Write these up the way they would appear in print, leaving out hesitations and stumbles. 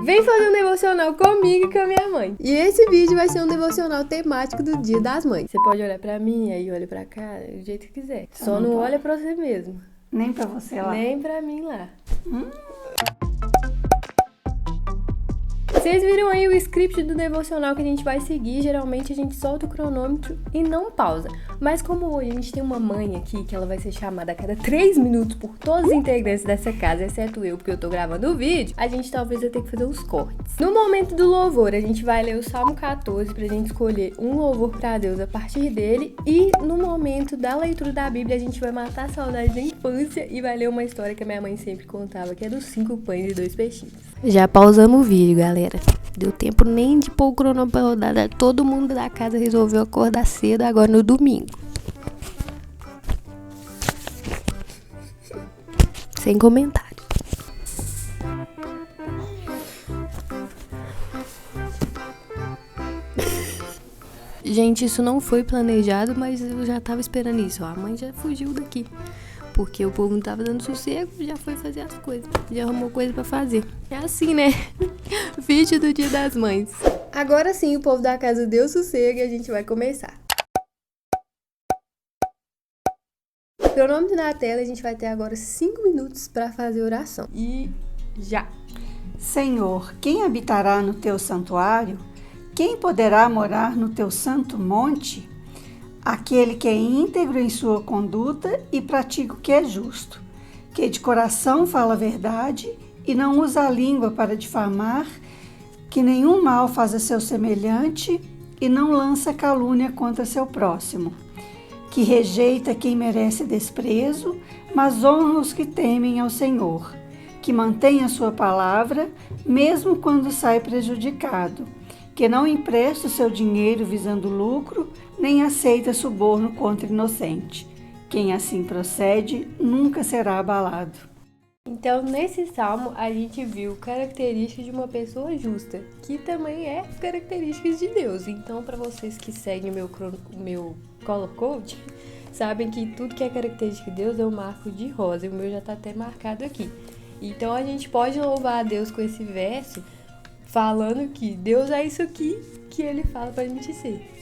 Vem fazer um devocional comigo e com a minha mãe. E esse vídeo vai ser um devocional temático do Dia das Mães. Você pode olhar pra mim, aí olha pra cá, do jeito que quiser. Só não olha pra você mesmo. Nem pra você lá. Nem pra mim lá. Vocês viram aí o script do devocional que a gente vai seguir. Geralmente a gente solta o cronômetro e não pausa. Mas como hoje a gente tem uma mãe aqui, que ela vai ser chamada a cada 3 minutos por todos os integrantes dessa casa, exceto eu, porque eu tô gravando o vídeo, a gente talvez vai ter que fazer os cortes. No momento do louvor, a gente vai ler o Salmo 14 pra gente escolher um louvor pra Deus a partir dele. E no momento da leitura da Bíblia, a gente vai matar a saudade da infância e vai ler uma história que a minha mãe sempre contava, que é dos 5 pães e 2 peixinhos. Já pausamos o vídeo, galera. Deu tempo nem de pôr o cronômetro pra rodar. Todo mundo da casa resolveu acordar cedo agora no domingo. Sem comentário. Gente, isso não foi planejado, mas eu já tava esperando isso. Ó, a mãe já fugiu daqui. Porque o povo não tava dando sossego, já foi fazer as coisas. Já arrumou coisa pra fazer. É assim, né? Vídeo do Dia das Mães. Agora sim, o povo da casa deu sossego e a gente vai começar. Cronômetro na tela, a gente vai ter agora 5 minutos pra fazer oração. E já! Senhor, quem habitará no teu santuário? Quem poderá morar no teu santo monte? Aquele que é íntegro em sua conduta e pratica o que é justo, que de coração fala a verdade e não usa a língua para difamar, que nenhum mal faz a seu semelhante e não lança calúnia contra seu próximo, que rejeita quem merece desprezo, mas honra os que temem ao Senhor, que mantém a sua palavra, mesmo quando sai prejudicado, que não empresta o seu dinheiro visando lucro, nem aceita suborno contra inocente. Quem assim procede nunca será abalado. Então, nesse salmo, a gente viu características de uma pessoa justa, que também é características de Deus. Então, para vocês que seguem o meu Color Code, sabem que tudo que é característica de Deus eu marco de rosa, e o meu já tá até marcado aqui. Então, a gente pode louvar a Deus com esse verso, falando que Deus é isso aqui que Ele fala pra gente ser.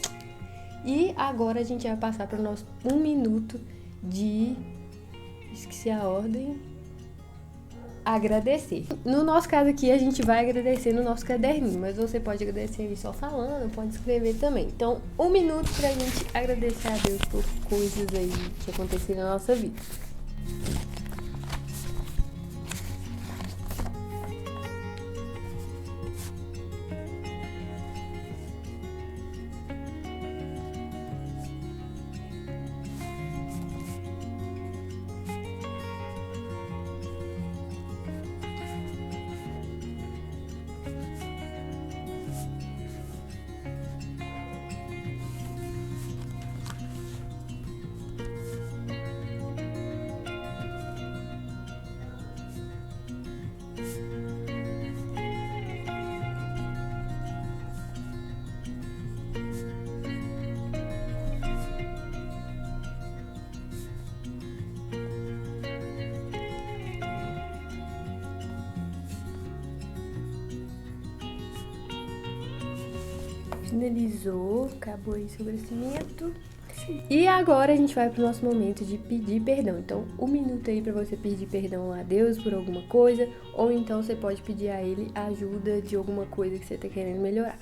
E agora a gente vai passar para o nosso 1 minuto de... esqueci a ordem... agradecer. No nosso caso aqui, a gente vai agradecer no nosso caderninho, mas você pode agradecer aí só falando, pode escrever também. Então, 1 minuto pra gente agradecer a Deus por coisas aí que aconteceram na nossa vida. Finalizou, acabou aí o agradecimento. E agora a gente vai pro nosso momento de pedir perdão. Então, 1 minuto aí pra você pedir perdão a Deus por alguma coisa, ou então você pode pedir a Ele ajuda de alguma coisa que você tá querendo melhorar.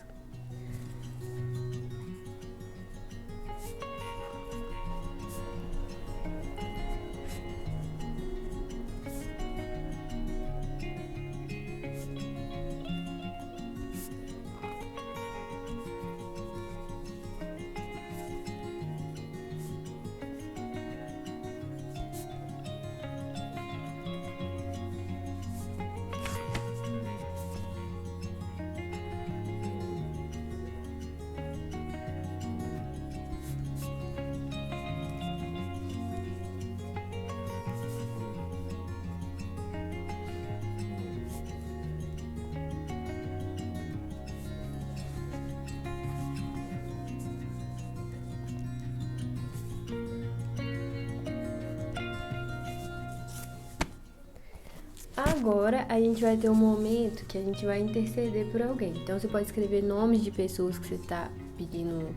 Agora a gente vai ter um momento que a gente vai interceder por alguém. Então você pode escrever nomes de pessoas que você está pedindo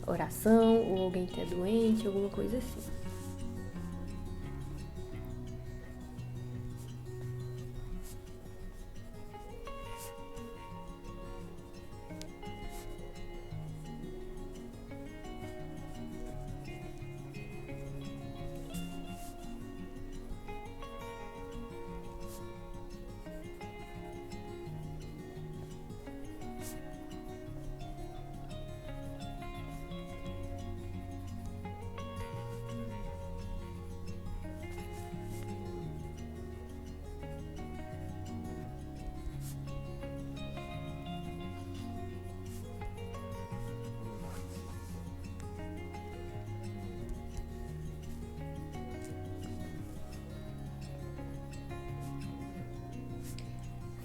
oração, ou alguém que é doente, alguma coisa assim.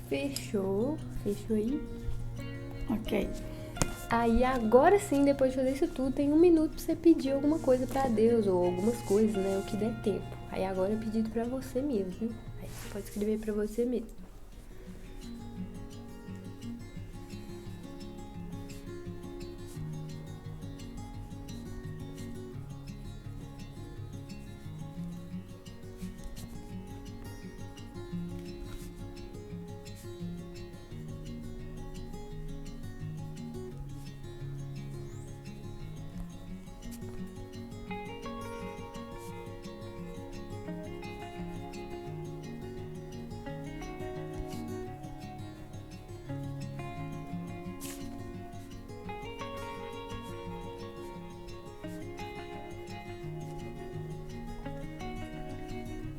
Fechou aí. Ok. Aí agora sim, depois de fazer isso tudo, tem 1 minuto pra você pedir alguma coisa pra Deus, ou algumas coisas, né, o que der tempo. Aí agora é pedido pra você mesmo, viu? Aí você pode escrever pra você mesmo.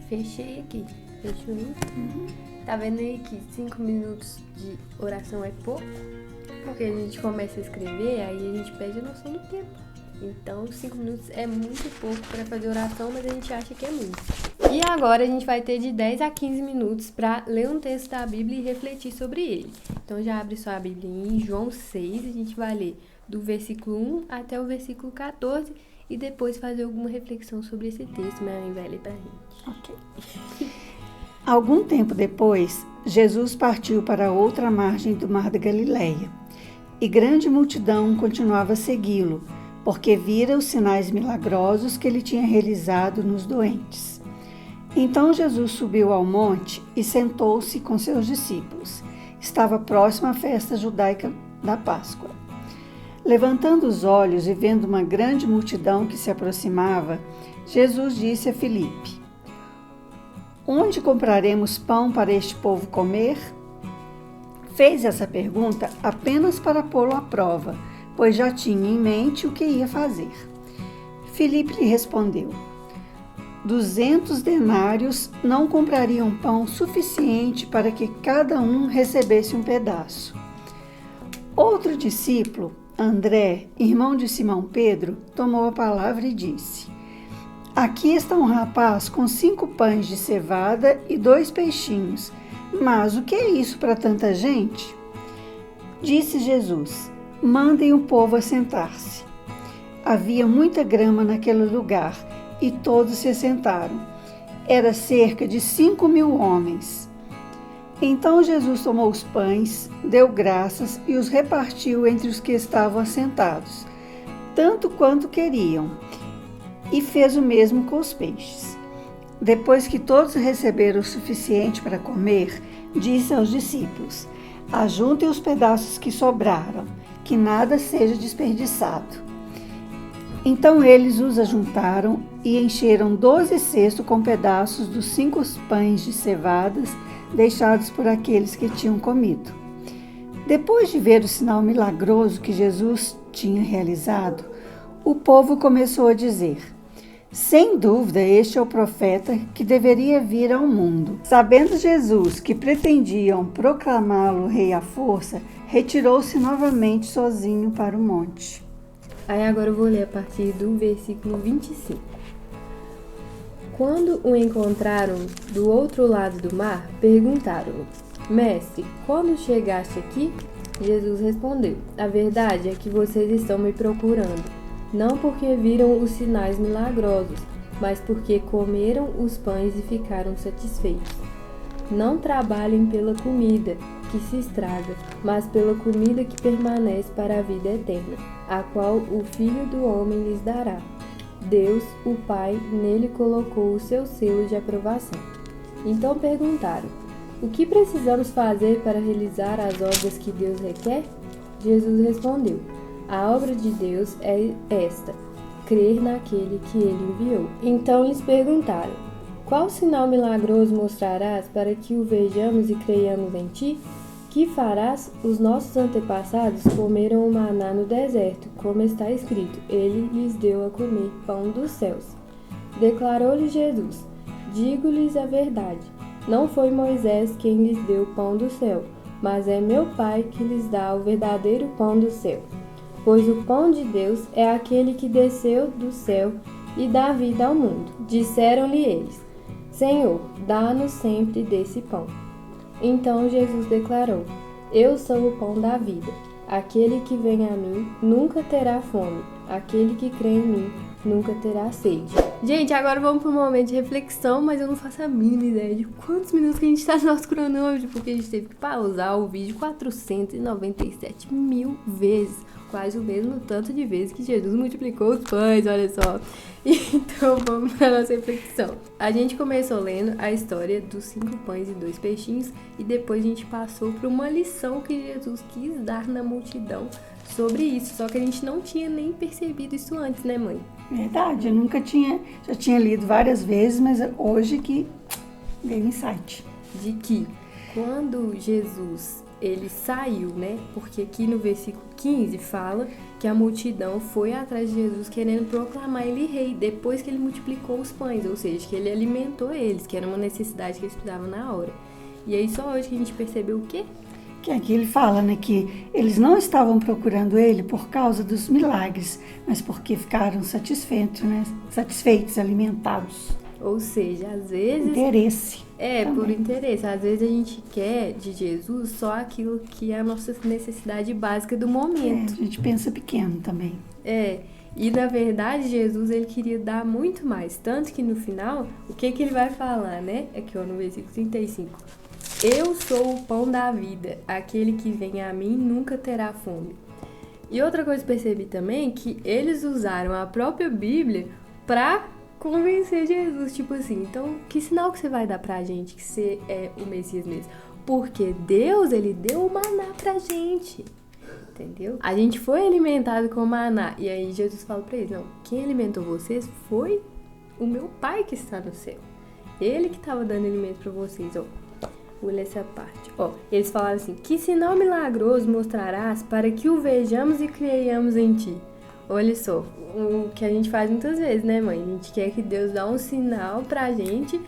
Fechei aqui. Fechou aí? Tá vendo aí que 5 minutos de oração é pouco? Porque a gente começa a escrever, aí a gente perde a noção do tempo. Então, 5 minutos é muito pouco para fazer oração, mas a gente acha que é muito. E agora a gente vai ter de 10 a 15 minutos para ler um texto da Bíblia e refletir sobre ele. Então, já abre sua Bíblia em João 6, a gente vai ler do versículo 1 até o versículo 14 e depois fazer alguma reflexão sobre esse texto, minha mãe vai ler pra gente. Ok. Algum tempo depois, Jesus partiu para outra margem do mar da Galileia, e grande multidão continuava a segui-lo, porque vira os sinais milagrosos que ele tinha realizado nos doentes. Então Jesus subiu ao monte e sentou-se com seus discípulos. Estava próxima à festa judaica da Páscoa. Levantando os olhos e vendo uma grande multidão que se aproximava, Jesus disse a Filipe: Onde compraremos pão para este povo comer? Fez essa pergunta apenas para pô-lo à prova, pois já tinha em mente o que ia fazer. Filipe lhe respondeu: 200 denários não comprariam pão suficiente para que cada um recebesse um pedaço. Outro discípulo, André, irmão de Simão Pedro, tomou a palavra e disse: Aqui está um rapaz com 5 pães de cevada e 2 peixinhos. Mas o que é isso para tanta gente? Disse Jesus: Mandem o povo assentar-se. Havia muita grama naquele lugar e todos se assentaram. Era cerca de 5.000 homens. Então Jesus tomou os pães, deu graças e os repartiu entre os que estavam assentados, tanto quanto queriam, e fez o mesmo com os peixes. Depois que todos receberam o suficiente para comer, disse aos discípulos: Ajuntem os pedaços que sobraram, que nada seja desperdiçado. Então eles os ajuntaram e encheram 12 cestos com pedaços dos 5 pães de cevadas deixados por aqueles que tinham comido. Depois de ver o sinal milagroso que Jesus tinha realizado, o povo começou a dizer: Sem dúvida, este é o profeta que deveria vir ao mundo. Sabendo Jesus que pretendiam proclamá-lo rei à força, retirou-se novamente sozinho para o monte. Aí agora eu vou ler a partir do versículo 25. Quando o encontraram do outro lado do mar, perguntaram-lhe: Mestre, quando chegaste aqui? Jesus respondeu: A verdade é que vocês estão me procurando, não porque viram os sinais milagrosos, mas porque comeram os pães e ficaram satisfeitos. Não trabalhem pela comida que se estraga, mas pela comida que permanece para a vida eterna, a qual o Filho do Homem lhes dará. Deus, o Pai, nele colocou o seu selo de aprovação. Então perguntaram: o que precisamos fazer para realizar as obras que Deus requer? Jesus respondeu: a obra de Deus é esta, crer naquele que ele enviou. Então lhes perguntaram: qual sinal milagroso mostrarás para que o vejamos e creiamos em ti? Que farás? Os nossos antepassados comeram o maná no deserto, como está escrito: ele lhes deu a comer pão dos céus. Declarou-lhes Jesus: digo-lhes a verdade, não foi Moisés quem lhes deu o pão do céu, mas é meu Pai que lhes dá o verdadeiro pão do céu. Pois o pão de Deus é aquele que desceu do céu e dá vida ao mundo. Disseram-lhe eles: Senhor, dá-nos sempre desse pão. Então Jesus declarou: eu sou o pão da vida. Aquele que vem a mim nunca terá fome. Aquele que crê em mim nunca terá sede. Gente, agora vamos para um momento de reflexão, mas eu não faço a mínima ideia de quantos minutos que a gente está no nosso cronômetro, porque a gente teve que pausar o vídeo 497 mil vezes. Quase o mesmo tanto de vezes que Jesus multiplicou os pães, olha só. Então vamos para a nossa reflexão. A gente começou lendo a história dos 5 pães e 2 peixinhos e depois a gente passou por uma lição que Jesus quis dar na multidão sobre isso. Só que a gente não tinha nem percebido isso antes, né, mãe? Verdade, eu nunca tinha, já tinha lido várias vezes, mas hoje que veio o insight. De que quando Jesus ele saiu, né? Porque aqui no versículo 15 fala que a multidão foi atrás de Jesus querendo proclamar ele rei, depois que ele multiplicou os pães, ou seja, que ele alimentou eles, que era uma necessidade que eles precisavam na hora. E aí só hoje que a gente percebeu o quê? Que aqui ele fala, né, que eles não estavam procurando ele por causa dos milagres, mas porque ficaram satisfeitos, né? Satisfeitos, alimentados. Ou seja, às vezes... Interesse. Também. Por interesse. Às vezes a gente quer de Jesus só aquilo que é a nossa necessidade básica do momento. A gente pensa pequeno também. E na verdade Jesus ele queria dar muito mais. Tanto que no final, o que ele vai falar, né? Aqui ó, no versículo 35. Eu sou o pão da vida. Aquele que vem a mim nunca terá fome. E outra coisa que percebi também, que eles usaram a própria Bíblia para convencer Jesus, tipo assim, então que sinal que você vai dar pra gente que você é o Messias mesmo? Porque Deus, ele deu o maná pra gente, entendeu? A gente foi alimentado com maná, e aí Jesus fala pra eles, não, quem alimentou vocês foi o meu Pai que está no céu, ele que estava dando alimento pra vocês, ó. Olha essa parte, ó, eles falaram assim, que sinal milagroso mostrarás para que o vejamos e creiamos em ti? Olha só, o que a gente faz muitas vezes, né, mãe? A gente quer que Deus dê um sinal pra gente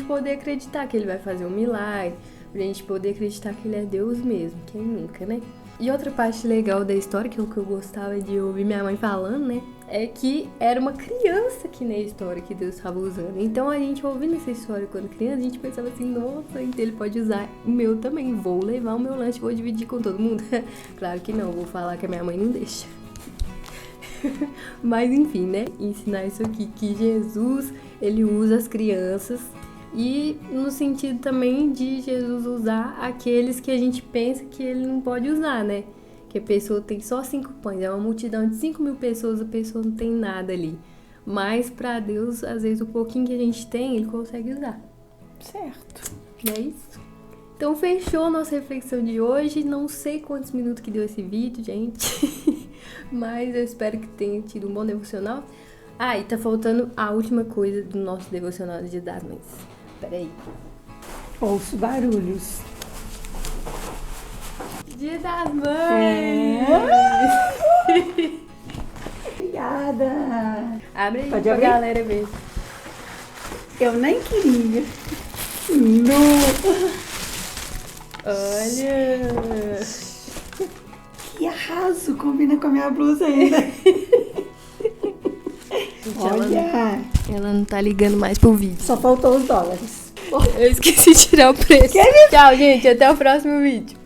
poder acreditar que ele vai fazer um milagre, pra gente poder acreditar que ele é Deus mesmo, quem nunca, né? E outra parte legal da história, que é o que eu gostava de ouvir minha mãe falando, né? É que era uma criança aqui na história que Deus estava usando. Então a gente ouvindo essa história quando criança, a gente pensava assim, nossa, então ele pode usar o meu também. Vou levar o meu lanche, vou dividir com todo mundo. Claro que não, vou falar que a minha mãe não deixa. Mas enfim, né? Ensinar isso aqui, que Jesus, ele usa as crianças e no sentido também de Jesus usar aqueles que a gente pensa que ele não pode usar, né? Que a pessoa tem só 5 pães, é uma multidão de 5.000 pessoas, a pessoa não tem nada ali. Mas pra Deus, às vezes o pouquinho que a gente tem, ele consegue usar. Certo. É isso? Então fechou a nossa reflexão de hoje. Não sei quantos minutos que deu esse vídeo, gente. Mas eu espero que tenha tido um bom devocional. Ah, e tá faltando a última coisa do nosso devocional do Dia das Mães. Peraí. Ouço barulhos. Dia das Mães! Obrigada! Abre aí Pode pra abrir? galera ver. Eu nem queria. No. Olha! Que arraso! Combina com a minha blusa ainda. Olha! Ela não tá ligando mais pro vídeo. Só faltou os dólares. Eu esqueci de tirar o preço. Tchau, gente. Até o próximo vídeo.